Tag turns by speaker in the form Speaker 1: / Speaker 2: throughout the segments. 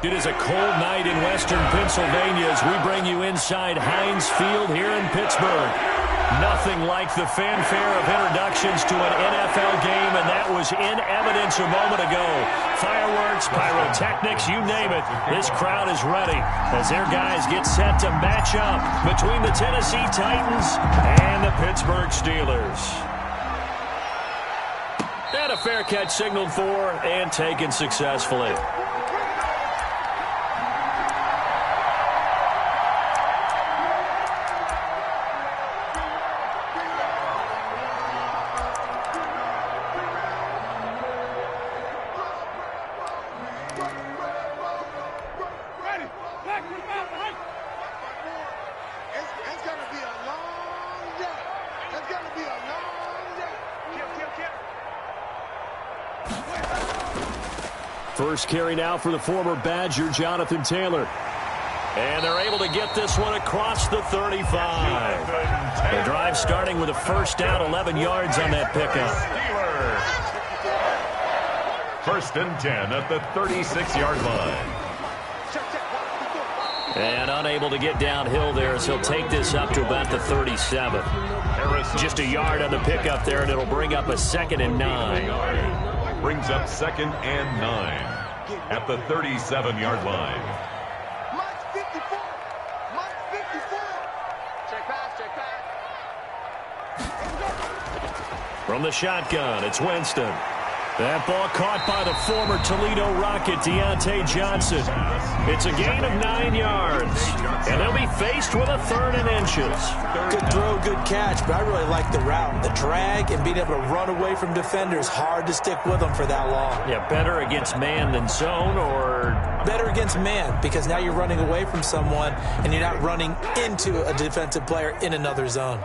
Speaker 1: It is a cold night in western Pennsylvania as we bring you inside Heinz Field here in Pittsburgh. Nothing like the fanfare of introductions to an NFL game, and that was in evidence a moment ago. Fireworks, pyrotechnics, you name it. This crowd is ready as their guys get set to match up between the Tennessee Titans and the Pittsburgh Steelers. And a fair catch signaled for and taken successfully. First carry now for the former Badger, Jonathan Taylor. And they're able to get this one across the 35. The drive starting with a first down, 11 yards on that pickup.
Speaker 2: First and 10 at the 36-yard line.
Speaker 1: And unable to get downhill there, so he'll take this up to about the 37. Just a yard on the pickup there, and it'll bring up a 2nd and 9.
Speaker 2: Brings up 2nd and 9 at the 37-yard line.
Speaker 3: Mike 54. Mike 54. Check pass.
Speaker 1: From the shotgun, it's Winston. That ball caught by the former Toledo Rocket, Deontay Johnson. It's a gain of 9 yards, and they'll be faced with a 3rd and inches.
Speaker 4: Good throw, good catch, but I really like the route. The drag and being able to run away from defenders, hard to stick with them for that long.
Speaker 1: Yeah, better against man than zone, or?
Speaker 4: Better against man, because now you're running away from someone, and you're not running into a defensive player in another zone.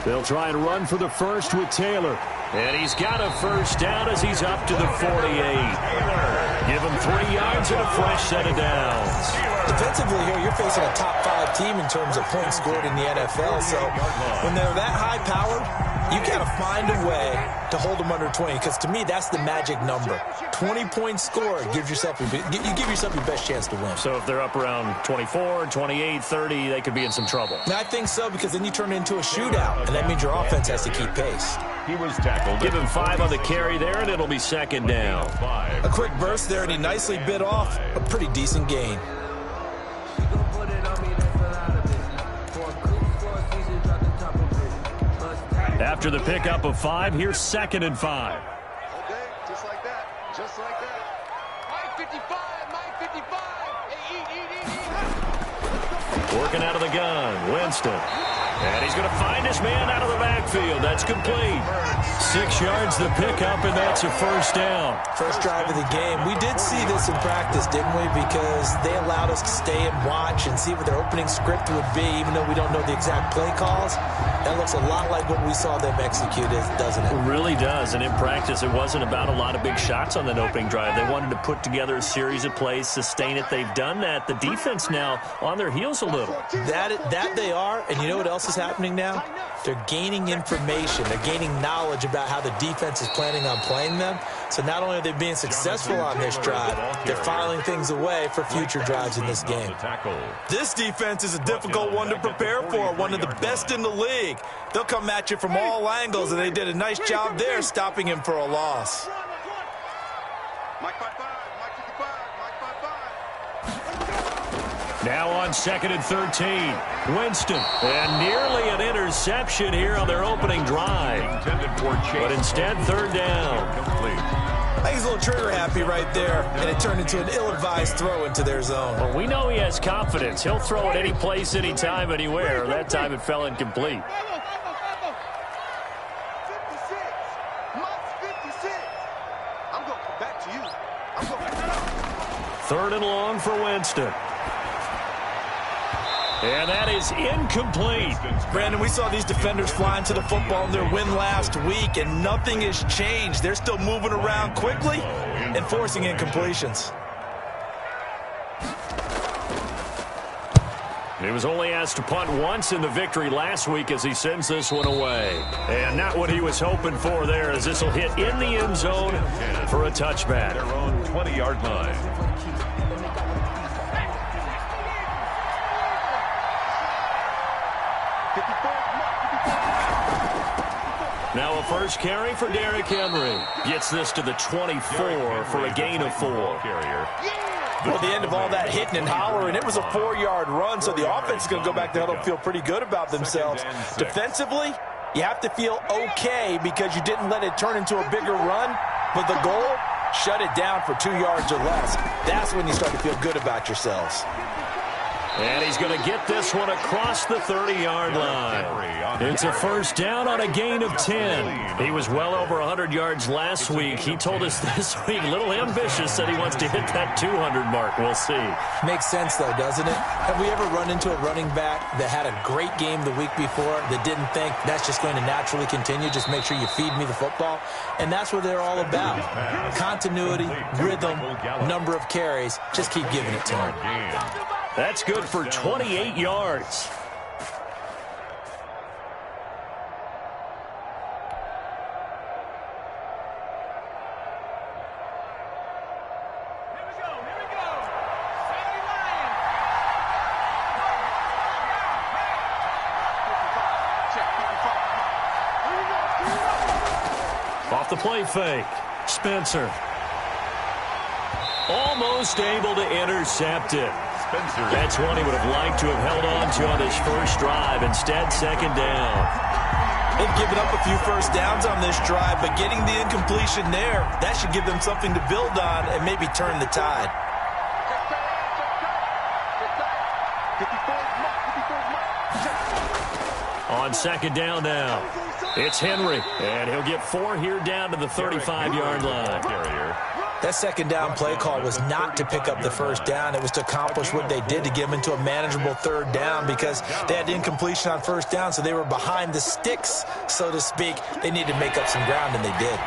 Speaker 1: They'll try and run for the first with Taylor. And he's got a first down as he's up to the 48. Give him 3 yards and a fresh set of downs.
Speaker 4: Defensively here, you're facing a top 5 team in terms of points scored in the NFL. So when they're that high-powered, you got to find a way to hold them under 20. Because to me, that's the magic number. 20-point score gives yourself you give yourself your best chance to win.
Speaker 1: So if they're up around 24, 28, 30, they could be in some trouble.
Speaker 4: And I think so, because then you turn it into a shootout, and that means your offense has to keep pace.
Speaker 2: He was tackled.
Speaker 1: Give him 5 on the carry there, and it'll be 2nd down.
Speaker 4: A quick burst there, and he nicely bit off a pretty decent gain.
Speaker 1: After the pickup of 5, here's 2nd and 5.
Speaker 3: Okay, just like that. Just like that. Mike 55. Mike 55. Hey, eat.
Speaker 1: Working out of the gun, Winston. And he's going to find his man out of the backfield. That's complete. 6 yards the pickup, and that's a first down.
Speaker 4: First drive of the game. We did see this in practice, didn't we? Because they allowed us to stay and watch and see what their opening script would be, even though we don't know the exact play calls. That looks a lot like what we saw them execute, doesn't it?
Speaker 1: It really does. And in practice, it wasn't about a lot of big shots on that opening drive. They wanted to put together a series of plays, sustain it. They've done that. The defense now on their heels a little.
Speaker 4: That they are, and you know what else is happening now? They're gaining information. They're gaining knowledge about how the defense is planning on playing them. So not only are they being successful on this drive, they're filing things away for future drives in this game. This defense is a difficult one to prepare for, one of the best in the league. They'll come at you from all angles, and they did a nice job there stopping him for a loss.
Speaker 3: Mike 55. Mike 55. Mike 55.
Speaker 1: Now on 2nd and 13, Winston. And nearly an interception here on their opening drive. But instead, 3rd down.
Speaker 4: I think he's a little trigger happy right there, and it turned into an ill-advised throw into their zone.
Speaker 1: Well, we know he has confidence. He'll throw it any place, anytime, anywhere. That time it fell incomplete.
Speaker 3: 56. Mike 56. I'm going to come back to you. I'm going back to you.
Speaker 1: 3rd and long for Winston. And that is incomplete.
Speaker 4: Brandon, we saw these defenders flying to the football in their win last week, and nothing has changed. They're still moving around quickly and forcing incompletions.
Speaker 1: He was only asked to punt once in the victory last week as he sends this one away. And not what he was hoping for there, as this will hit in the end zone for a touchback.
Speaker 2: Their own 20-yard line.
Speaker 1: Now a first carry for Derrick Henry. Gets this to the 24 for a gain of 4.
Speaker 2: Carrier.
Speaker 4: Well, the end of all that hitting and hollering, it was a 4-yard run, so the offense is going to go back there and feel pretty good about themselves. Defensively, you have to feel okay because you didn't let it turn into a bigger run, but the goal, shut it down for 2 yards or less. That's when you start to feel good about yourselves.
Speaker 1: And he's going to get this one across the 30-yard line. It's a first down on a gain of 10. He was well over 100 yards last week. He told us this week, a little ambitious, said he wants to hit that 200 mark. We'll see.
Speaker 4: Makes sense, though, doesn't it? Have we ever run into a running back that had a great game the week before that didn't think that's just going to naturally continue? Just make sure you feed me the football. And that's what they're all about. Continuity, rhythm, number of carries. Just keep giving it to him.
Speaker 1: That's good for 28 yards. Off the play fake. Spencer. Almost able to intercept it. That's one he would have liked to have held on to on his first drive. Instead, second down.
Speaker 4: They've given up a few first downs on this drive, but getting the incompletion there, that should give them something to build on and maybe turn the tide.
Speaker 1: On second down now, it's Henry, and he'll get 4 here down to the 35-yard line.
Speaker 4: That second down play call was not to pick up the first down. It was to accomplish what they did to get them into a manageable third down because they had incompletion on first down, so they were behind the sticks, so to speak. They needed to make up some ground, and they did.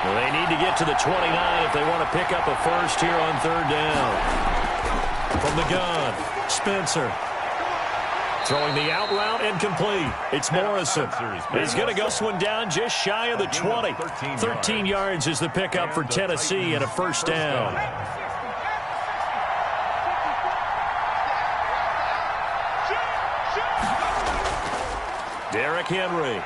Speaker 1: Well, they need to get to the 29 if they want to pick up a first here on third down. From the gun, Spencer. Throwing the out route and complete. It's Morrison. He's going to go this one down just shy of the 20. 13 yards is the pickup for Tennessee and a first down. Derrick Henry.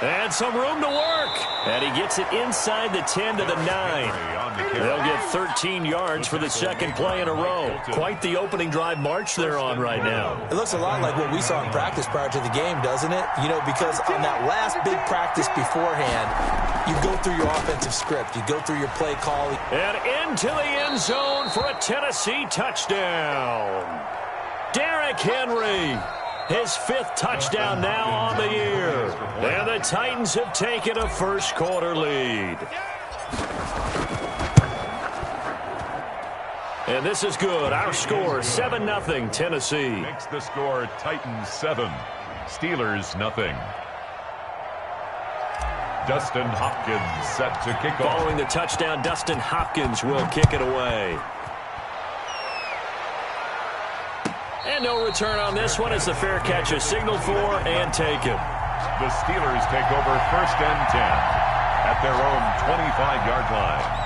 Speaker 1: And some room to work. And he gets it inside the 10 to the 9. They'll get 13 yards for the second play in a row. Quite the opening drive march they're on right now.
Speaker 4: It looks a lot like what we saw in practice prior to the game, doesn't it? You know, because on that last big practice beforehand, you go through your offensive script. You go through your play call.
Speaker 1: And into the end zone for a Tennessee touchdown. Derrick Henry. His 5th touchdown now on the year. And the Titans have taken a first quarter lead. And this is good. Our score, 7-0 Tennessee.
Speaker 2: Makes the score Titans 7, Steelers 0. Dustin Hopkins set to kick off.
Speaker 1: Following the touchdown, Dustin Hopkins will kick it away. And no return on this one as the fair catch is signaled for and taken.
Speaker 2: The Steelers take over first and 10 at their own 25-yard line.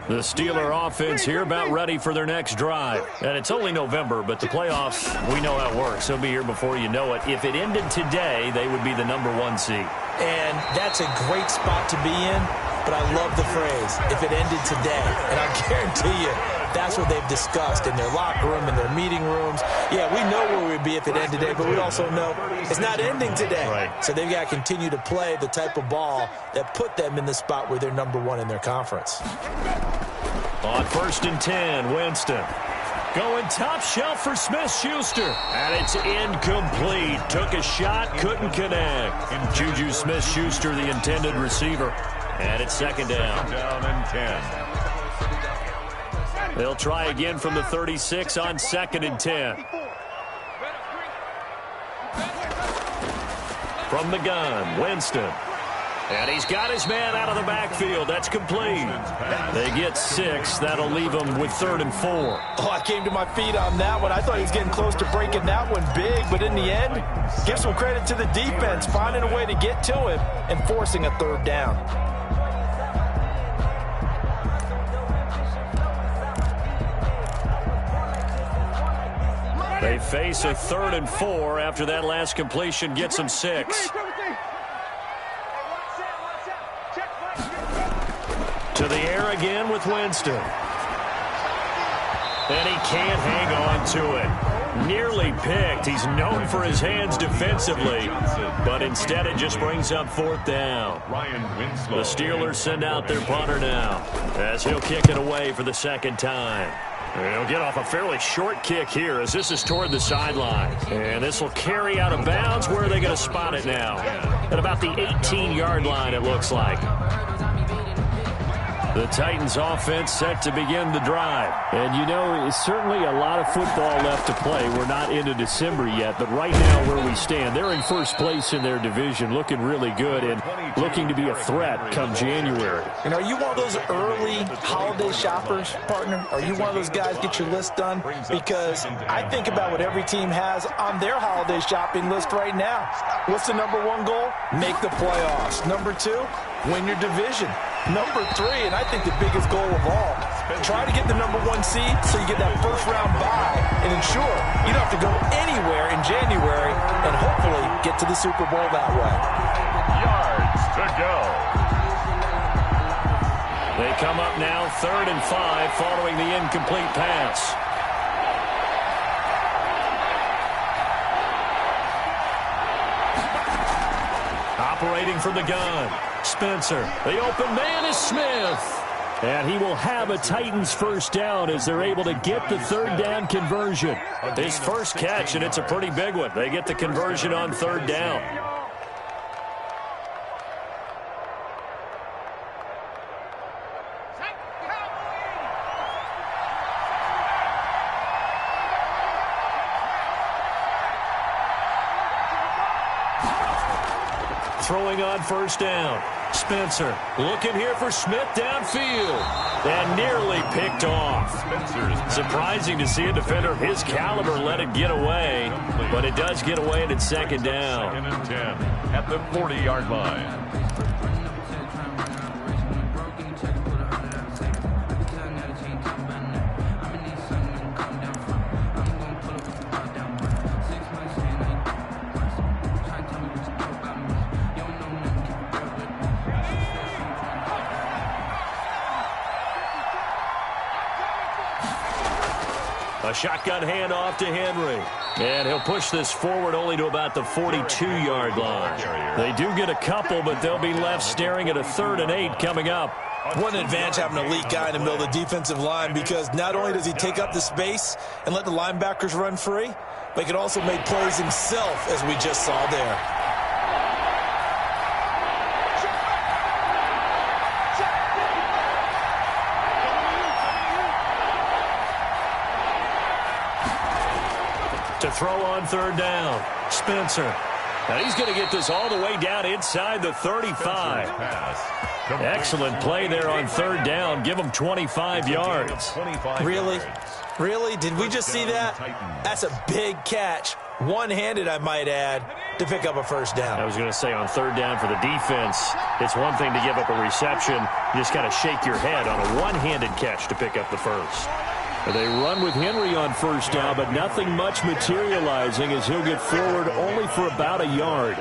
Speaker 1: The Steeler offense here about ready for their next drive. And it's only November, but the playoffs, we know how it works. They'll be here before you know it. If it ended today, they would be the #1 seed.
Speaker 4: And that's a great spot to be in, but I love the phrase, if it ended today. And I guarantee you, that's what they've discussed in their locker room, in their meeting rooms. Yeah, we know where we'd be if it ended today, but we also know it's not ending today.
Speaker 1: Right.
Speaker 4: So they've got to continue to play the type of ball that put them in the spot where they're #1 in their conference.
Speaker 1: On first and 10, Winston. Going top shelf for Smith-Schuster. And it's incomplete. Took a shot, couldn't connect. And Juju Smith-Schuster, the intended receiver. And it's second down.
Speaker 2: Down and 10.
Speaker 1: They'll try again from the 36 on second and 10. From the gun, Winston. And he's got his man out of the backfield. That's complete. They get 6. That'll leave them with 3rd and 4.
Speaker 4: Oh, I came to my feet on that one. I thought he was getting close to breaking that one big, but in the end, give some credit to the defense, finding a way to get to him and forcing a 3rd down.
Speaker 1: They face a 3rd and 4 after that last completion gets them 6. To the air again with Winston. And he can't hang on to it. Nearly picked. He's known for his hands defensively, but instead it just brings up 4th down. The Steelers send out their punter now as he'll kick it away for the 2nd time. He'll get off a fairly short kick here as this is toward the sideline. And this will carry out of bounds. Where are they going to spot it now? At about the 18-yard line, it looks like. The Titans offense set to begin the drive.
Speaker 5: And, you know, it's certainly a lot of football left to play. We're not into December yet, but right now where we stand, they're in first place in their division, looking really good and looking to be a threat come January.
Speaker 4: And are you one of those early holiday shoppers, partner? Are you one of those guys get your list done? Because I think about what every team has on their holiday shopping list right now. What's the number 1 goal? Make the playoffs. Number 2, win your division. Number 3, and I think the biggest goal of all, try to get the number 1 seed so you get that first-round bye and ensure you don't have to go anywhere in January and hopefully get to the Super Bowl that way.
Speaker 2: Yards to go.
Speaker 1: They come up now 3rd and 5 following the incomplete pass. Operating from the gun, Spencer. The open man is Smith. And he will have a Titans first down as they're able to get the 3rd down conversion. His first catch, and it's a pretty big one. They get the conversion on 3rd down. Throwing on 1st down. Spencer looking here for Smith downfield. And nearly picked off. Surprising to see a defender of his caliber let it get away. But it does get away and it's 2nd down.
Speaker 2: 2nd and 10 at the 40-yard line.
Speaker 1: A shotgun handoff to Henry. And he'll push this forward only to about the 42-yard line. They do get a couple, but they'll be left staring at a 3rd and 8 coming up.
Speaker 4: What an advantage having an elite guy in the middle of the defensive line, because not only does he take up the space and let the linebackers run free, but he can also make plays himself, as we just saw there.
Speaker 1: To throw on 3rd down, Spencer. And he's going to get this all the way down inside the 35. Excellent play there on 3rd down. Give him 25 yards.
Speaker 4: Really? Really? Did we just see that? That's a big catch. One-handed, I might add, to pick up a 1st down.
Speaker 1: I was going to say on 3rd down for the defense, it's one thing to give up a reception. You just got to shake your head on a one-handed catch to pick up the 1st.
Speaker 5: They run with Henry on 1st down, but nothing much materializing as he'll get forward only for about a yard.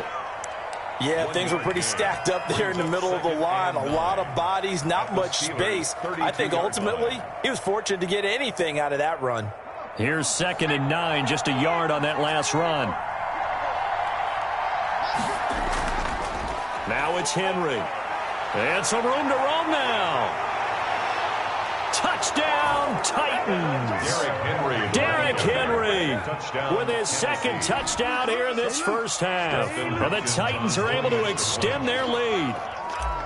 Speaker 4: Yeah, things were pretty stacked up there in the middle of the line. A lot of bodies, not much space. I think ultimately he was fortunate to get anything out of that run.
Speaker 1: Here's 2nd and 9, just a yard on that last run. Now it's Henry. And some room to roam now. Touchdown, Titans. Derrick Henry with his 2nd touchdown here in this first half. And the Titans are able to extend their lead.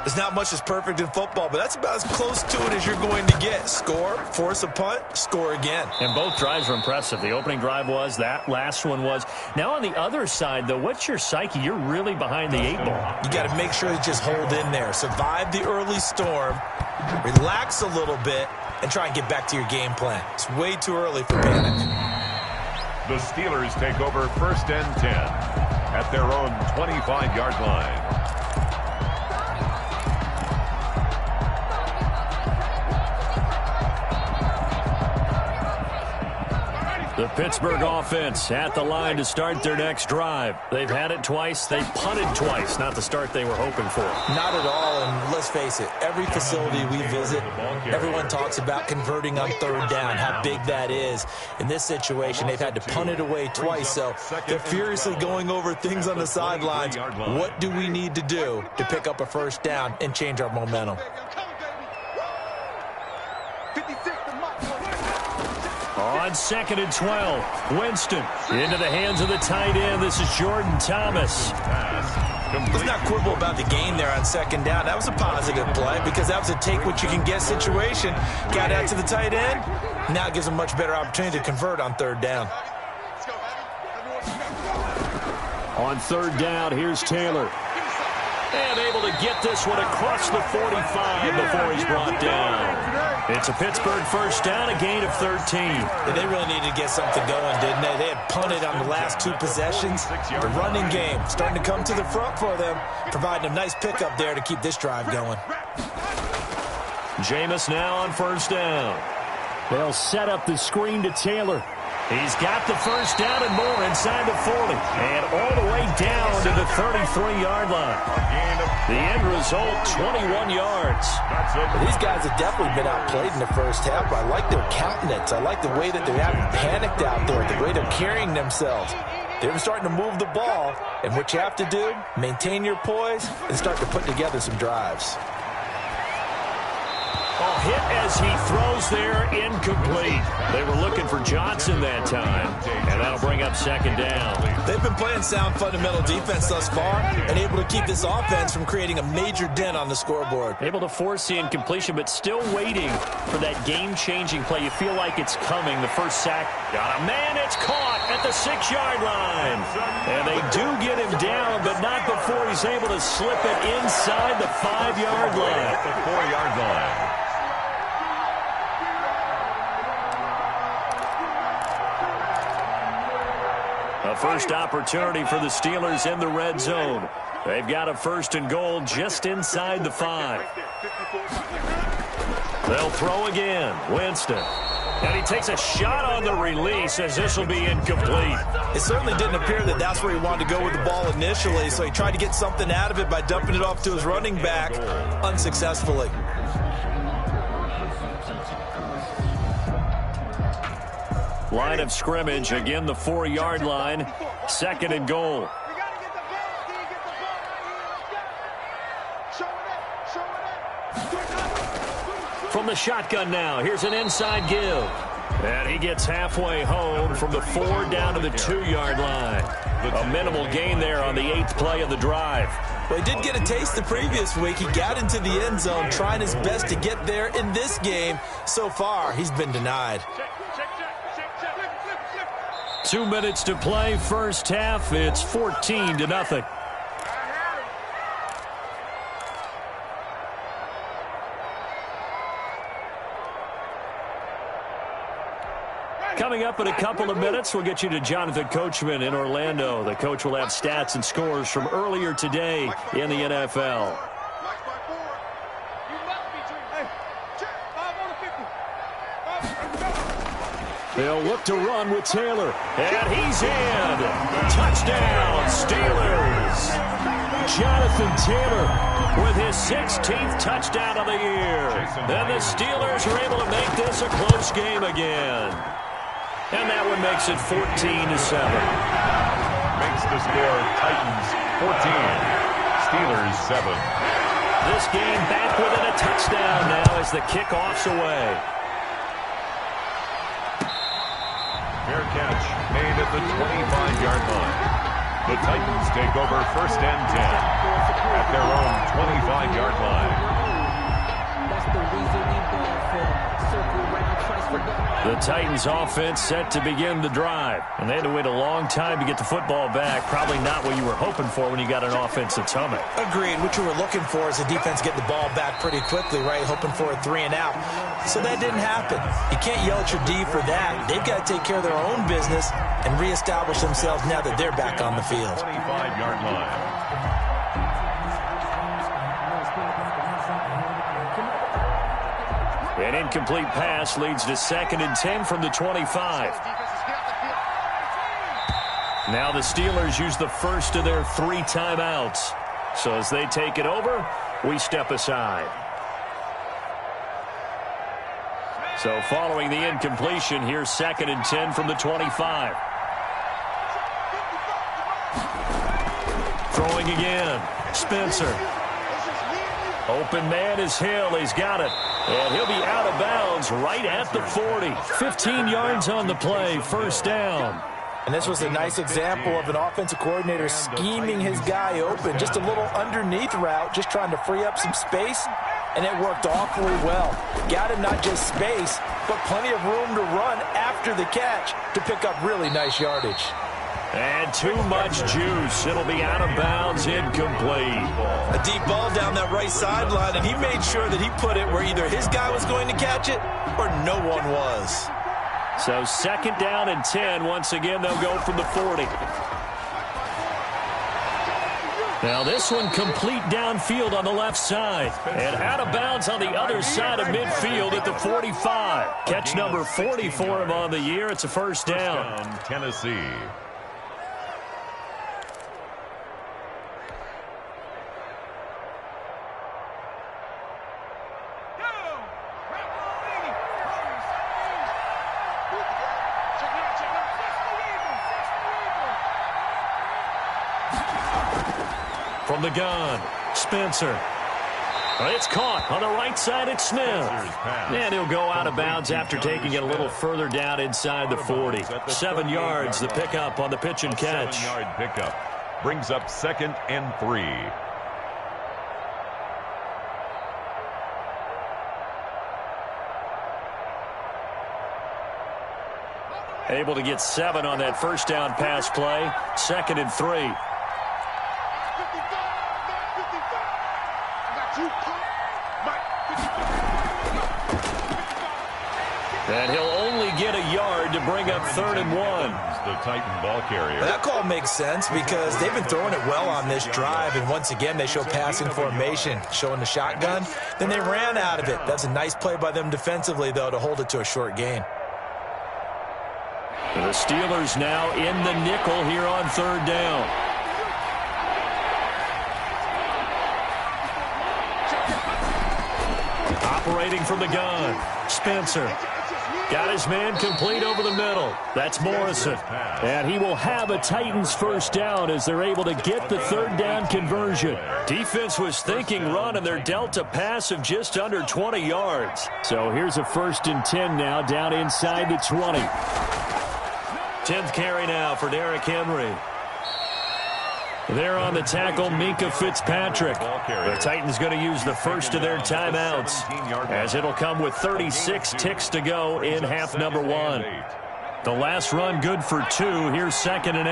Speaker 4: There's not much that's perfect in football, but that's about as close to it as you're going to get. Score, force a punt, score again.
Speaker 1: And both drives were impressive. The opening drive was, that last one was. Now on the other side, though, what's your psyche? You're really behind the 8 ball.
Speaker 4: You got to make sure you just hold in there. Survive the early storm, relax a little bit, and try and get back to your game plan. It's way too early for panic.
Speaker 2: The Steelers take over 1st and 10 at their own 25-yard line.
Speaker 1: The Pittsburgh offense at the line to start their next drive. They've had it twice. They punted twice. Not the start they were hoping for.
Speaker 4: Not at all, and let's face it, every facility we visit, everyone talks about converting on 3rd down, how big that is. In this situation, they've had to punt it away twice, so they're furiously going over things on the sidelines. What do we need to do to pick up a 1st down and change our momentum?
Speaker 1: On 2nd and 12, Winston into the hands of the tight end. This is Jordan Thomas.
Speaker 4: Let's not quibble about the gain there on 2nd down. That was a positive play because that was a take-what-you-can-get situation. Got out to the tight end. Now it gives them a much better opportunity to convert on 3rd down.
Speaker 1: On 3rd down, here's Taylor. And able to get this one across the 45 before he's brought down. It's a Pittsburgh 1st down, a gain of 13.
Speaker 4: Yeah, they really needed to get something going, didn't they? They had punted on the last 2 possessions. The running game starting to come to the front for them, providing a nice pickup there to keep this drive going.
Speaker 1: Jameis now on 1st down.
Speaker 5: They'll set up the screen to Taylor.
Speaker 1: He's got the 1st down and more inside the 40. And all the way down to the 33-yard line. The end result, 21 yards.
Speaker 4: These guys have definitely been outplayed in the 1st half. I like their countenance. I like the way that they haven't panicked out there, the way they're carrying themselves. They're starting to move the ball, and what you have to do, maintain your poise and start to put together some drives.
Speaker 1: A hit as he throws there, incomplete. They were looking for Johnson that time, and that'll bring up 2nd down.
Speaker 4: They've been playing sound fundamental defense thus far and able to keep this offense from creating a major dent on the scoreboard.
Speaker 1: Able to force the incompletion, but still waiting for that game-changing play. You feel like it's coming. The 1st sack. Got a man. It's caught at the 6-yard line. And they do get him down, but not before he's able to slip it inside the 5-yard line.
Speaker 2: The 4-yard line.
Speaker 1: A first opportunity for the Steelers in the red zone. They've got a 1st and goal just inside the 5. They'll throw again. Winston. And he takes a shot on the release as this will be incomplete.
Speaker 4: It certainly didn't appear that that's where he wanted to go with the ball initially, so he tried to get something out of it by dumping it off to his running back unsuccessfully.
Speaker 1: Line of scrimmage, again the 4-yard line, 2nd and goal. From the shotgun now, here's an inside give. And he gets halfway home from the 4 down to the 2-yard line. A minimal gain there on the 8th play of the drive.
Speaker 4: Well, he did get a taste the previous week. He got into the end zone, trying his best to get there in this game. So far, he's been denied.
Speaker 1: 2 minutes to play, 1st half. It's 14-0. Coming up in a couple of minutes, we'll get you to Jonathan Coachman in Orlando. The coach will have stats and scores from earlier today in the NFL. They'll look to run with Taylor. And he's in. Touchdown, Steelers. Jonathan Taylor with his 16th touchdown of the year. And the Steelers are able to make this a close game again. And that one makes it 14-7.
Speaker 2: Makes the score Titans 14, Steelers 7.
Speaker 1: This game back within a touchdown now as the kickoff's away.
Speaker 2: Fair catch made at the 25-yard line. The Titans take over 1st and 10. at their own 25-yard line.
Speaker 6: That's the reason we ball for. Circle round, transfer the
Speaker 1: The Titans offense set to begin the drive. And they had to wait a long time to get the football back. Probably not what you were hoping for when you got an offense that's humming.
Speaker 4: Agreed. What you were looking for is the defense get the ball back pretty quickly, right? Hoping for a 3 and out. So that didn't happen. You can't yell at your D for that. They've got to take care of their own business and reestablish themselves now that they're back on the field.
Speaker 2: 25-yard line.
Speaker 1: An incomplete pass leads to 2nd and 10 from the 25. Now the Steelers use the first of their 3 timeouts. So as they take it over, we step aside. So following the incompletion, here's 2nd and 10 from the 25. Throwing again. Spencer. Open man is Hill. He's got it. And he'll be out of bounds right at the 40. 15 yards on the play. First down.
Speaker 4: And this was a nice example of an offensive coordinator scheming his guy open. Just a little underneath route, just trying to free up some space. And it worked awfully well. Got him not just space, but plenty of room to run after the catch to pick up really nice yardage.
Speaker 1: And too much juice. It'll be out of bounds, incomplete.
Speaker 4: A deep ball down that right sideline, and he made sure that he put it where either his guy was going to catch it or no one was.
Speaker 1: So 2nd down and 10. Once again, they'll go from the 40. Now this one complete downfield on the left side. And out of bounds on the other side of midfield at the 45. Catch number 40 for him on the year. It's a first down.
Speaker 2: Tennessee.
Speaker 1: From the gun, Spencer. It's caught on the right side. It's Smith. And he'll go out of bounds after taking it a little further down inside the 40. 7 yards, the pickup on the pitch and catch.
Speaker 2: 7-yard pickup brings up 2nd and 3.
Speaker 1: Able to get 7 on that first down pass play. 2nd and 3. And he'll only get a yard to bring up 3rd and 1.
Speaker 2: The Titan ball carrier.
Speaker 4: That call makes sense because they've been throwing it well on this drive, and once again they show passing formation, showing the shotgun. Then they ran out of it. That's a nice play by them defensively, though, to hold it to a short gain.
Speaker 1: The Steelers now in the nickel here on 3rd down. Operating from the gun, Spencer. Got his man complete over the middle. That's Morrison. And he will have a Titans first down as they're able to get the 3rd down conversion. Defense was thinking run, and they're dealt a pass of just under 20 yards. So here's a 1st and 10 now down inside the 20. 10th carry now for Derrick Henry. There on the tackle, Minka Fitzpatrick. The Titans going to use the first of their timeouts, as it'll come with 36 ticks to go in half number 1. The last run good for 2. Here's 2nd and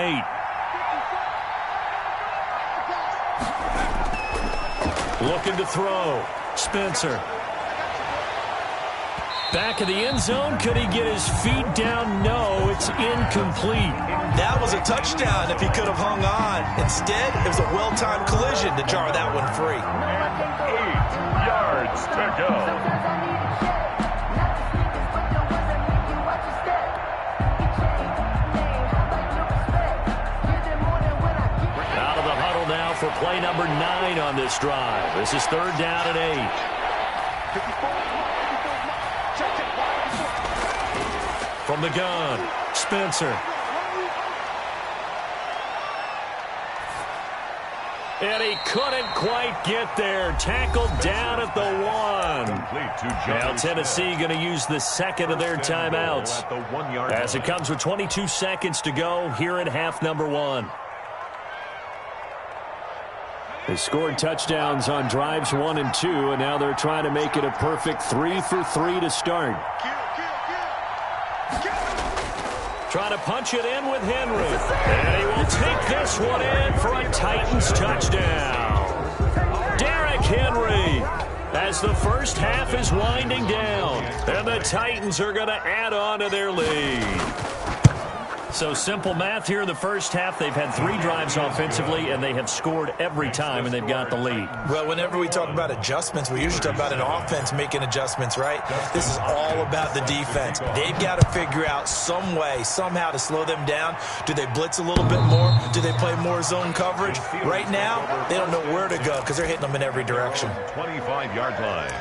Speaker 1: 8. Looking to throw. Spencer. Back of the end zone. Could he get his feet down? No, it's incomplete.
Speaker 4: That was a touchdown if he could have hung on. Instead, it was a well-timed collision to jar that one free.
Speaker 2: 8 yards to go.
Speaker 1: Out of the huddle now for play number 9 on this drive. This is 3rd down and 8. From the gun, Spencer. And he couldn't quite get there. Tackled down at the 1. Now Tennessee going to use the 2nd of their timeouts, as it comes with 22 seconds to go here in half number 1.
Speaker 5: They scored touchdowns on drives 1 and 2, and now they're trying to make it a perfect 3 for 3 to start.
Speaker 1: Trying to punch it in with Henry. And he will take this one in for a Titans touchdown. Derrick Henry, as the first half is winding down, and the Titans are going to add on to their lead. So simple math here in the first half. They've had 3 drives offensively, and they have scored every time, and they've got the lead.
Speaker 4: Well, whenever we talk about adjustments, we usually talk about an offense making adjustments, right? This is all about the defense. They've got to figure out some way, somehow to slow them down. Do they blitz a little bit more? Do they play more zone coverage? Right now, they don't know where to go because they're hitting them in every direction.
Speaker 2: 25-yard line.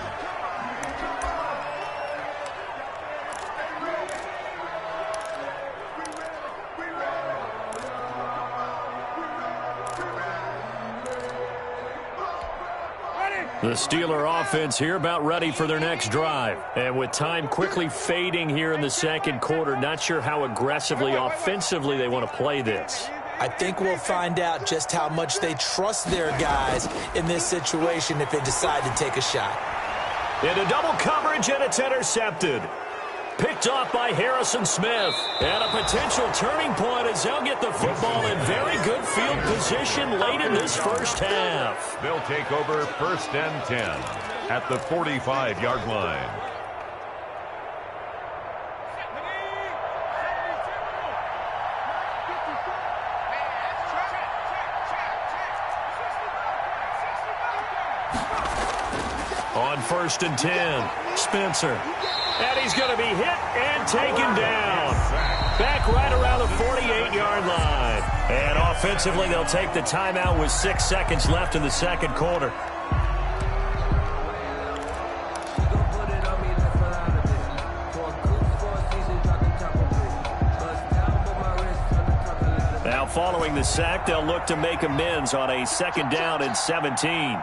Speaker 5: The Steeler offense here about ready for their next drive. And with time quickly fading here in the second quarter, not sure how aggressively, offensively they want to play this.
Speaker 4: I think we'll find out just how much they trust their guys in this situation if they decide to take a shot.
Speaker 1: Into double coverage, and it's intercepted. Picked off by Harrison Smith. And a potential turning point as they'll get the football in very good field position late in this first half.
Speaker 2: They'll take over 1st and 10 at the 45-yard line.
Speaker 1: On 1st and 10, Spencer. And he's going to be hit and taken down. Back right around the 48-yard line. And offensively, they'll take the timeout with 6 seconds left in the second quarter. Now following the sack, they'll look to make amends on a 2nd down and 17.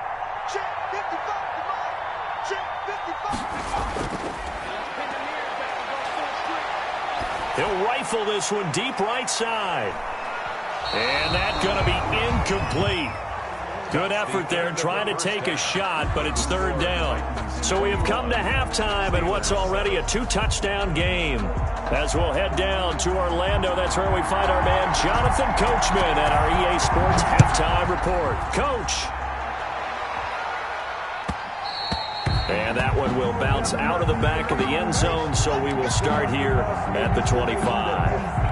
Speaker 1: He'll rifle this one deep right side. And that's going to be incomplete. Good effort there trying to take a shot, but it's 3rd down. So we have come to halftime in what's already a 2-touchdown game. As we'll head down to Orlando, that's where we find our man Jonathan Coachman at our EA Sports Halftime Report. Coach. And that one will bounce out of the back of the end zone, so we will start here at the 25.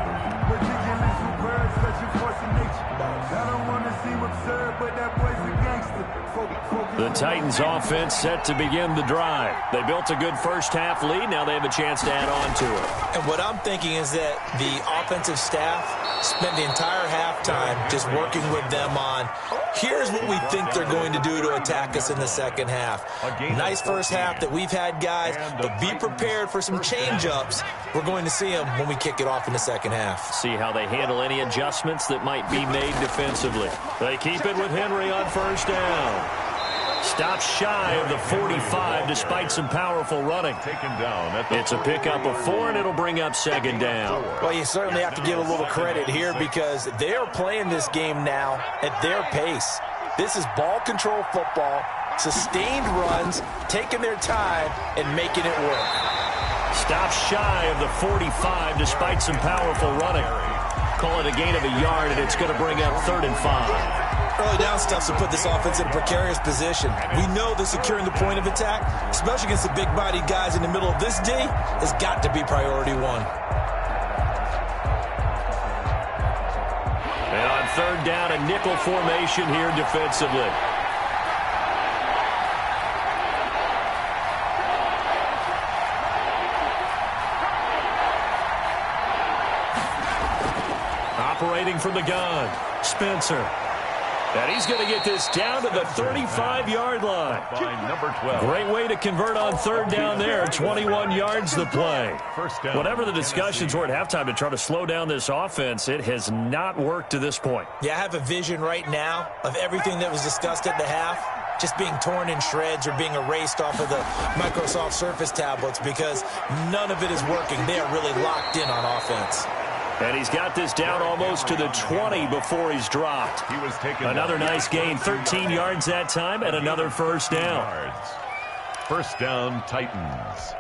Speaker 1: The Titans offense set to begin the drive. They built a good first half lead. Now they have a chance to add on to it.
Speaker 4: And what I'm thinking is that the offensive staff spent the entire halftime just working with them on, here's what we think they're going to do to attack us in the second half. Nice first half that we've had, guys, but be prepared for some change-ups. We're going to see them when we kick it off in the second half.
Speaker 1: See how they handle any adjustments that might be made defensively. They keep it with Henry on 1st down. Stops shy of the 45 despite some powerful running. It's a pickup of 4, and it'll bring up 2nd down.
Speaker 4: Well, you certainly have to give a little credit here because they're playing this game now at their pace. This is ball control football, sustained runs, taking their time, and making it work.
Speaker 1: Stops shy of the 45 despite some powerful running. Call it a gain of a yard, and it's going to bring up 3rd and 5.
Speaker 4: Early down stuff to put this offense in a precarious position. We know that securing the point of attack, especially against the big-bodied guys in the middle of this D, has got to be priority 1.
Speaker 1: And on 3rd down, a nickel formation here defensively. Operating from the gun, Spencer. And he's going to get this down to the 35-yard line.
Speaker 2: By number 12.
Speaker 1: Great way to convert on 3rd down there. 21 yards the play. Whatever the discussions were at halftime to try to slow down this offense, it has not worked to this point.
Speaker 4: Yeah, I have a vision right now of everything that was discussed at the half just being torn in shreds or being erased off of the Microsoft Surface tablets because none of it is working. They are really locked in on offense.
Speaker 1: And he's got this down almost to the 20 before he's dropped.
Speaker 2: He was taken
Speaker 1: Another
Speaker 2: down.
Speaker 1: nice gain, 13 yards that time, and another first down.
Speaker 2: First down, Titans.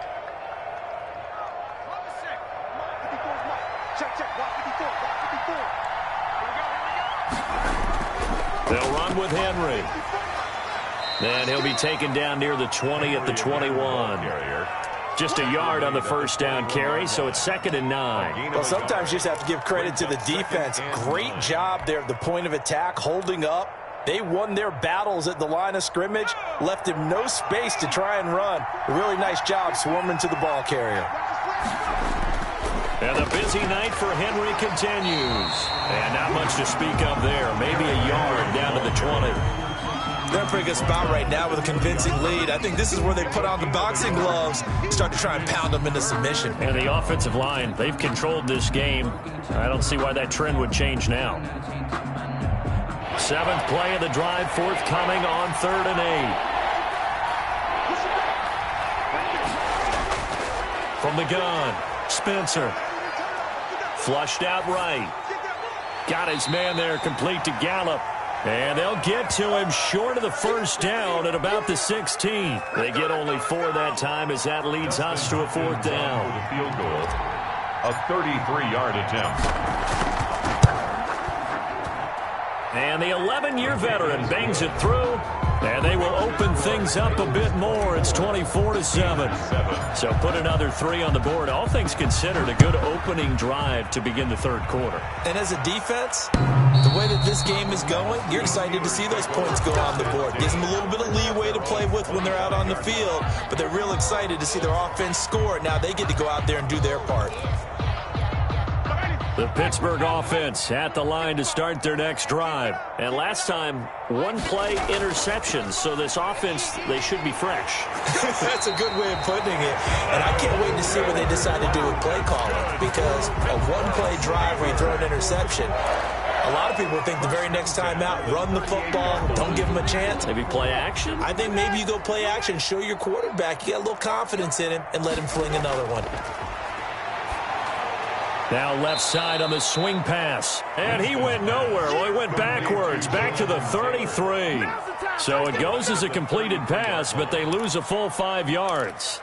Speaker 1: They'll run with Henry. And he'll be taken down near the 20 at the 21. Just a yard on the first down carry, so it's 2nd and 9.
Speaker 4: Well, sometimes you just have to give credit to the defense. Great job there at the point of attack, holding up. They won their battles at the line of scrimmage, left him no space to try and run. A really nice job swarming to the ball carrier.
Speaker 1: And the busy night for Henry continues. And not much to speak of there. Maybe a yard down to the 20.
Speaker 4: They're in a pretty good spot right now with a convincing lead. I think this is where they put on the boxing gloves, start to try and pound them into submission.
Speaker 1: And the offensive line, they've controlled this game. I don't see why that trend would change now. 7th play of the drive, forthcoming on 3rd and 8. From the gun, Spencer. Flushed out right. Got his man there, complete to Gallup. And they'll get to him short of the first down at about the 16. They get only 4 that time as that leads us to a 4th down.
Speaker 2: The field goal, a 33-yard attempt.
Speaker 1: And the 11-year veteran bangs it through. And they will open things up a bit more. It's 24-7. So put another 3 on the board. All things considered, a good opening drive to begin the 3rd quarter.
Speaker 4: And as a defense, the way that this game is going, you're excited to see those points go on the board. Gives them a little bit of leeway to play with when they're out on the field, but they're real excited to see their offense score. Now they get to go out there and do their part.
Speaker 1: The Pittsburgh offense at the line to start their next drive. And last time, 1-play interceptions. So this offense, they should be fresh.
Speaker 4: That's a good way of putting it. And I can't wait to see what they decide to do with play calling. Because a 1-play drive where you throw an interception, a lot of people think the very next time out, run the football, don't give them a chance.
Speaker 1: Maybe play action?
Speaker 4: I think maybe you go play action, show your quarterback you got a little confidence in him, and let him fling another one.
Speaker 1: Now left side on the swing pass. And he went nowhere. Well, he went backwards, back to the 33. So it goes as a completed pass, but they lose a full 5 yards.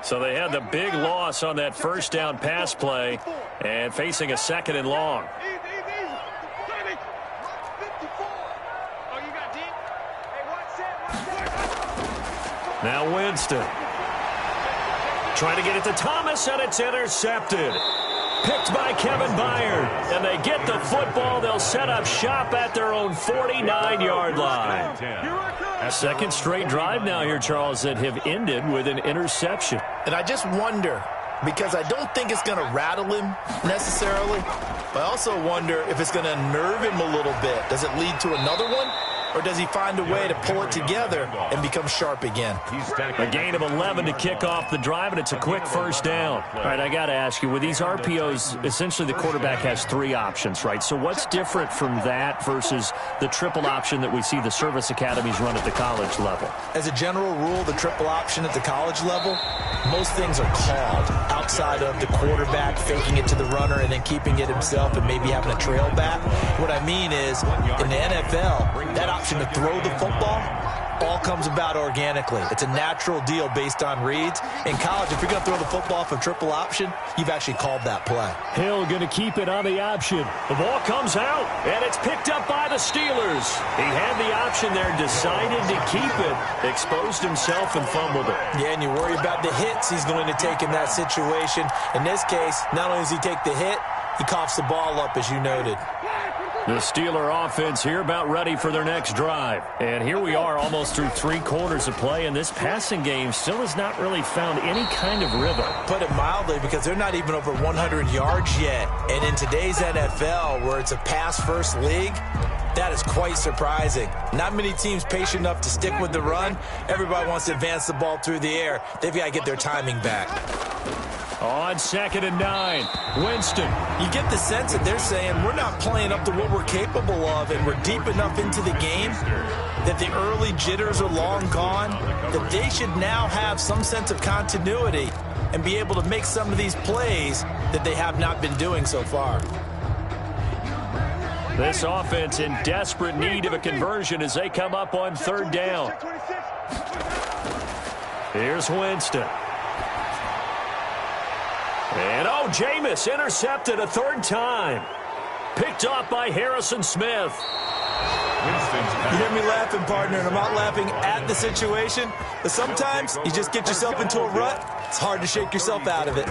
Speaker 1: So they had the big loss on that first down pass play and facing a 2nd and long. Now Winston. Trying to get it to Thomas, and it's intercepted. Picked by Kevin Byard. And they get the football. They'll set up shop at their own 49-yard line. A 2nd straight drive now here, Charles, that have ended with an interception.
Speaker 4: And I just wonder, because I don't think it's going to rattle him necessarily, but I also wonder if it's going to nerve him a little bit. Does it lead to another one? Or does he find a way to pull it together and become sharp again?
Speaker 1: A gain of 11 to kick off the drive, and it's a quick first down. All right, I got to ask you, with these RPOs, essentially the quarterback has 3 options, right? So what's different from that versus the triple option that we see the service academies run at the college level?
Speaker 4: As a general rule, the triple option at the college level, most things are called outside of the quarterback faking it to the runner and then keeping it himself and maybe having a trail back. What I mean is, in the NFL, that option to throw the football all comes about organically. It's a natural deal based on reads. In college, if you're going to throw the football for triple option, you've actually called that play.
Speaker 1: Hill going to keep it on the option. The ball comes out, and it's picked up by the Steelers. He had the option there, decided to keep it, exposed himself and fumbled it.
Speaker 4: Yeah, and you worry about the hits he's going to take in that situation. In this case, not only does he take the hit, he coughs the ball up, as you noted.
Speaker 1: The Steeler offense here about ready for their next drive. And here we are almost through 3 quarters of play, and this passing game still has not really found any kind of rhythm.
Speaker 4: Put it mildly, because they're not even over 100 yards yet. And in today's NFL, where it's a pass-first league, that is quite surprising. Not many teams patient enough to stick with the run. Everybody wants to advance the ball through the air. They've got to get their timing back.
Speaker 1: On 2nd and 9, Winston.
Speaker 4: You get the sense that they're saying we're not playing up to what we're capable of, and we're deep enough into the game that the early jitters are long gone, that they should now have some sense of continuity and be able to make some of these plays that they have not been doing so far.
Speaker 1: This offense in desperate need of a conversion as they come up on third down. Here's Winston. And, oh, Jameis intercepted a third time. Picked off by Harrison Smith.
Speaker 4: You hear me laughing, partner, and I'm not laughing at the situation, but sometimes you just get yourself into a rut. It's hard to shake yourself out of it.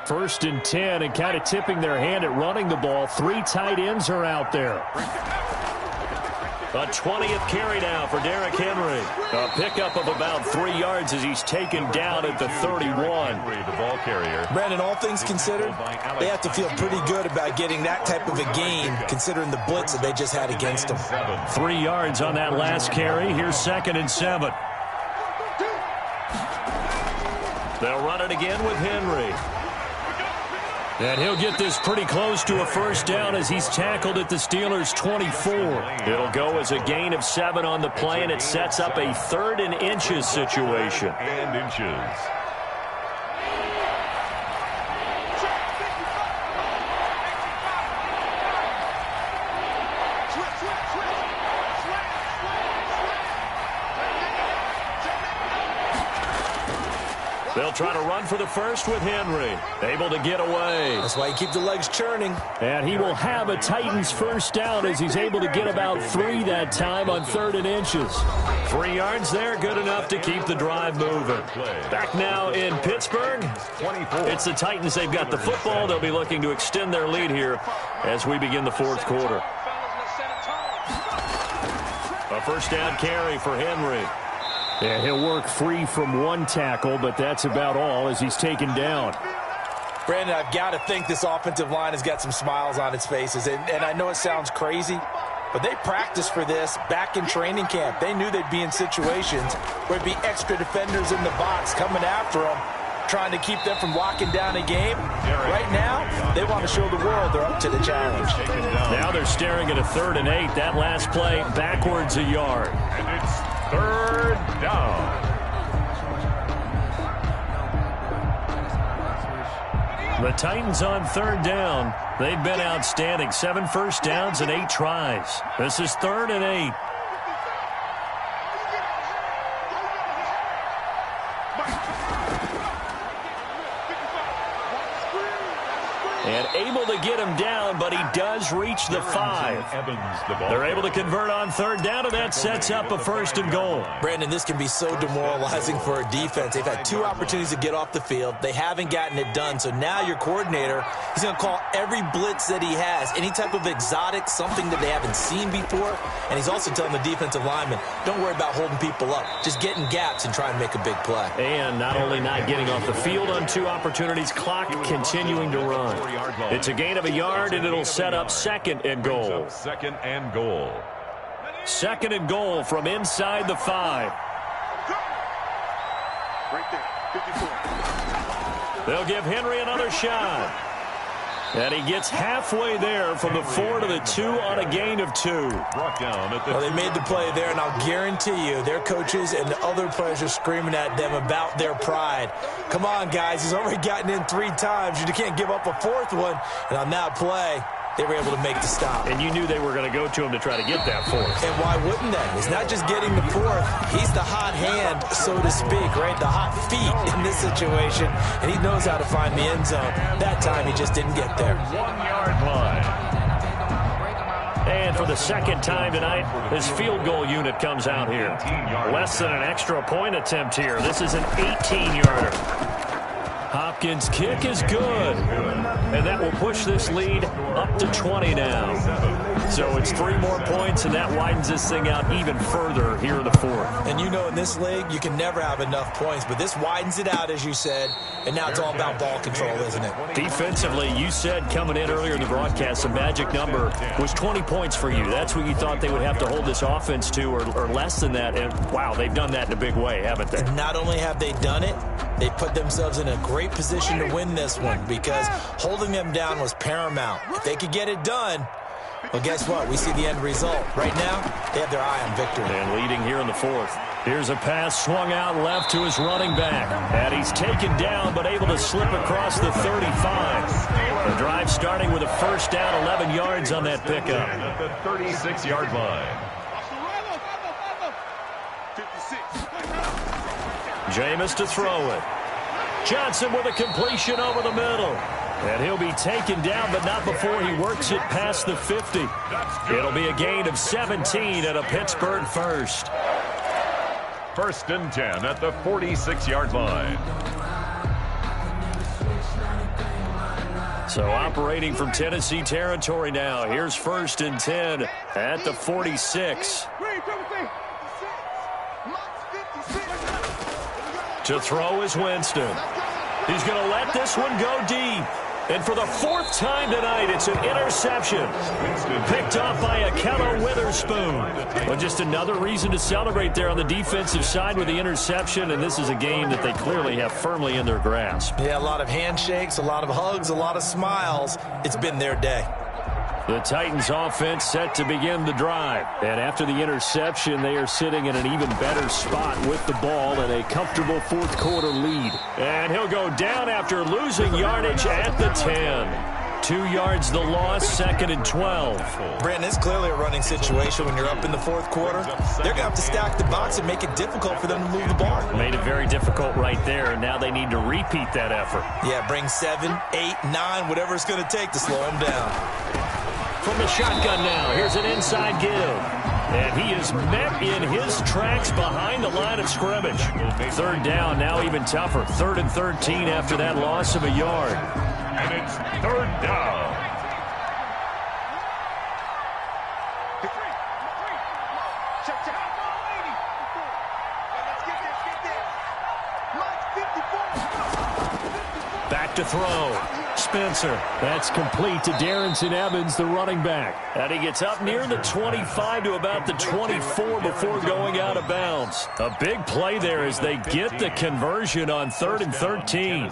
Speaker 5: 1st and 10, and kind of tipping their hand at running the ball. 3 tight ends are out there.
Speaker 1: A 20th carry now for Derrick Henry. A pickup of about 3 yards as he's taken down at the 31.
Speaker 2: The ball carrier.
Speaker 4: Brandon, all things considered, they have to feel pretty good about getting that type of a gain, considering the blitz that they just had against them.
Speaker 1: 3 yards on that last carry. Here's 2nd and 7. They'll run it again with Henry. And he'll get this pretty close to a first down as he's tackled at the Steelers' 24. It'll go as a gain of 7 on the play, and it sets up a 3rd and inches situation.
Speaker 2: And inches.
Speaker 1: They'll try to run for the first with Henry. Able to get away.
Speaker 4: That's why you keep the legs churning.
Speaker 5: And he will have a Titans first down as he's able to get about 3 that time on 3rd and inches.
Speaker 1: 3 yards there, good enough to keep the drive moving. Back now in Pittsburgh. It's the Titans. They've got the football. They'll be looking to extend their lead here as we begin the 4th quarter. A first down carry for Henry.
Speaker 5: Yeah, he'll work free from 1 tackle, but that's about all as he's taken down.
Speaker 4: Brandon, I've got to think this offensive line has got some smiles on its faces. And I know it sounds crazy, but they practiced for this back in training camp. They knew they'd be in situations where there'd be extra defenders in the box coming after them, trying to keep them from locking down a game. Right now, they want to show the world they're up to the challenge.
Speaker 1: Now they're staring at a 3rd and 8. That last play backwards a yard.
Speaker 2: And it's 3rd down.
Speaker 1: The Titans on 3rd down. They've been outstanding. 7 first downs and 8 tries. This is 3rd and 8. And able to get him down, but he does reach the 5. They're able to convert on 3rd down, and that sets up a 1st and goal.
Speaker 4: Brandon, this can be so demoralizing for a defense. They've had 2 opportunities to get off the field. They haven't gotten it done. So now your coordinator, he's going to call every blitz that he has, any type of exotic, something that they haven't seen before. And he's also telling the defensive lineman, don't worry about holding people up. Just get in gaps and try and make a big play.
Speaker 1: And not only not getting off the field on 2 opportunities, clock continuing to run. It's a gain of a yard, and it'll set up 2nd and goal.
Speaker 2: 2nd and goal.
Speaker 1: 2nd and goal from inside the 5.
Speaker 3: Right there, 54.
Speaker 1: They'll give Henry another shot. And he gets halfway there from the 4 to the 2 on a gain of 2.
Speaker 2: Brought down at the
Speaker 4: Well, they made the play there, and I'll guarantee you their coaches and the other players are screaming at them about their pride. Come on, guys. He's already gotten in 3 times. You can't give up a 4th one. And on that play, they were able to make the stop.
Speaker 1: And you knew they were going to go to him to try to get that 4th.
Speaker 4: And why wouldn't they? It's not just getting the 4th. He's the hot hand, so to speak, right? The hot feet in this situation. And he knows how to find the end zone. That time, he just didn't get there.
Speaker 2: 1-yard line.
Speaker 1: And for the 2nd time tonight, this field goal unit comes out here. Less than an extra point attempt here. This is an 18-yarder. Hopkins' kick is good. And that will push this lead up to 20 now. So it's 3 more points, and that widens this thing out even further here in the 4th.
Speaker 4: And you know in this league, you can never have enough points, but this widens it out, as you said, and now it's all about ball control, isn't it?
Speaker 1: Defensively, you said coming in earlier in the broadcast, the magic number was 20 points for you. That's what you thought they would have to hold this offense to, or less than that. And, wow, they've done that in a big way, haven't they?
Speaker 4: And not only have they done it, they put themselves in a great position to win this one because holding them down was paramount. If they could get it done, Well, guess what? We see the end result. Right now, they have their eye on victory.
Speaker 1: And leading here in the fourth. Here's a pass swung out left to his running back. And he's taken down but able to slip across the 35. The drive starting with a first down, 11 yards on that pickup.
Speaker 2: At the 36-yard line.
Speaker 1: Jameis to throw it. Johnson with a completion over the middle. And he'll be taken down, but not before he works it past the 50. It'll be a gain of 17 at a Pittsburgh first.
Speaker 2: First and 10 at the 46-yard line.
Speaker 1: So operating from Tennessee territory now. Here's first and 10 at the 46. To throw is Winston. He's going to let this one go deep. And for the fourth time tonight, it's an interception. Picked off by Akello Witherspoon. Well, just another reason to celebrate there on the defensive side with the interception. And this is a game that they clearly have firmly in their grasp.
Speaker 4: Yeah, a lot of handshakes, a lot of hugs, a lot of smiles. It's been their day.
Speaker 1: The Titans offense set to begin the drive. And after the interception, they are sitting in an even better spot with the ball and a comfortable fourth quarter lead. And he'll go down after losing yardage at the 10. 2 yards the loss, second and 12.
Speaker 4: Brandon, it's clearly a running situation when you're up in the fourth quarter. They're going to have to stack the box and make it difficult for them to move the ball.
Speaker 1: Made it very difficult right there, and now they need to repeat that effort.
Speaker 4: Yeah, bring 7, 8, 9, whatever it's going to take to slow them down.
Speaker 1: From the shotgun now, here's an inside give. And he is met in his tracks behind the line of scrimmage. Third down, now even tougher. 3rd and 13 after that loss of a yard.
Speaker 2: And it's third down.
Speaker 1: Back to throw. Spencer. That's complete to Darrington Evans, the running back. And he gets up near the 25 to about the 24 before going out of bounds. A big play there as they get the conversion on 3rd and 13.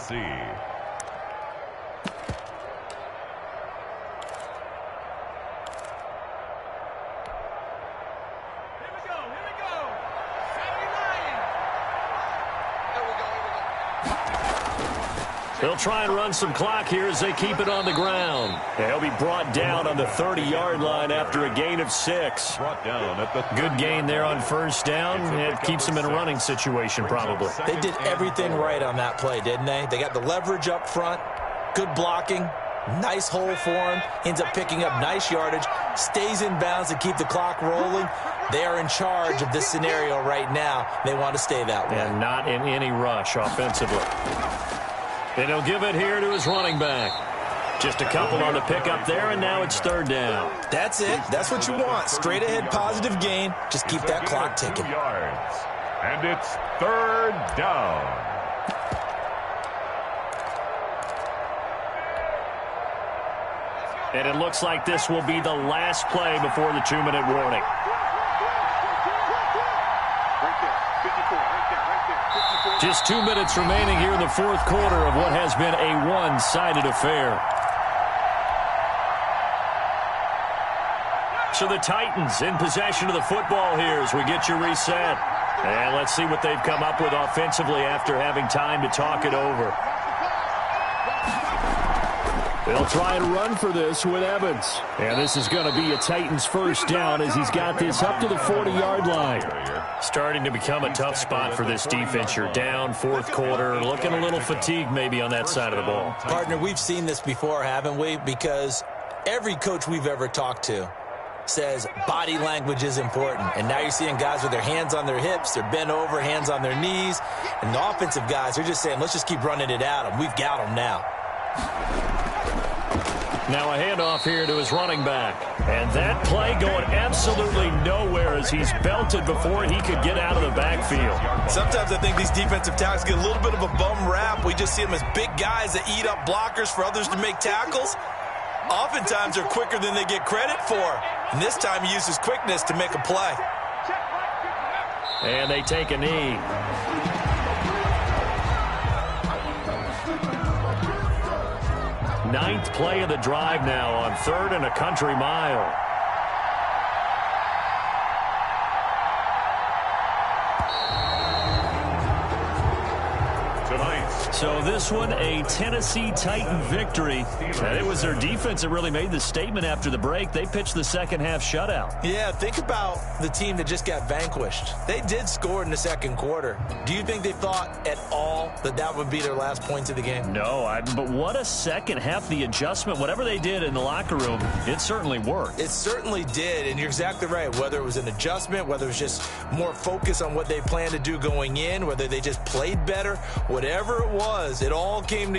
Speaker 1: They'll try and run some clock here as they keep it on the ground. They'll be brought down on the 30-yard line after a gain of 6.
Speaker 2: Brought down at the
Speaker 1: good gain there on first down. It keeps them in a running situation probably.
Speaker 4: They did everything right on that play, didn't they? They got the leverage up front, good blocking, nice hole for him, ends up picking up nice yardage, stays in bounds to keep the clock rolling. They are in charge of this scenario right now. They want to stay that way.
Speaker 1: And not in any rush offensively. And he'll give it here to his running back. Just a couple on the pickup there, and now it's third down.
Speaker 4: That's it. That's what you want. Straight ahead, positive gain. Just keep that clock ticking.
Speaker 2: Yards. And it's third down.
Speaker 1: And it looks like this will be the last play before the 2-minute warning. Just 2 minutes remaining here in the fourth quarter of what has been a one-sided affair. So the Titans in possession of the football here as we get you reset. And let's see what they've come up with offensively after having time to talk it over. They'll try and run for this with Evans. And this is going to be a Titans first down as he's got this up to the 40-yard line. Starting to become a tough spot for this defense. You're down fourth quarter, looking a little fatigued maybe on that side of the ball.
Speaker 4: Partner, we've seen this before, haven't we? Because every coach we've ever talked to says body language is important. And now you're seeing guys with their hands on their hips, they're bent over, hands on their knees. And the offensive guys, they're just saying, let's just keep running it at them. We've got them now.
Speaker 1: Now a handoff here to his running back. And that play going absolutely nowhere as he's belted before he could get out of the backfield.
Speaker 4: Sometimes I think these defensive tackles get a little bit of a bum rap. We just see them as big guys that eat up blockers for others to make tackles. Oftentimes they're quicker than they get credit for. And this time he uses quickness to make a play.
Speaker 1: And they take a knee. Ninth play of the drive now on 3rd and a country mile. So this one, a Tennessee Titan victory. And it was their defense that really made the statement after the break. They pitched the second half shutout.
Speaker 4: Yeah, think about the team that just got vanquished. They did score in the second quarter. Do you think they thought at all that that would be their last points of the game?
Speaker 1: No, but what a second half. The adjustment, whatever they did in the locker room, it certainly worked.
Speaker 4: It certainly did, and you're exactly right. Whether it was an adjustment, whether it was just more focus on what they planned to do going in, whether they just played better, whatever it was, it all came together.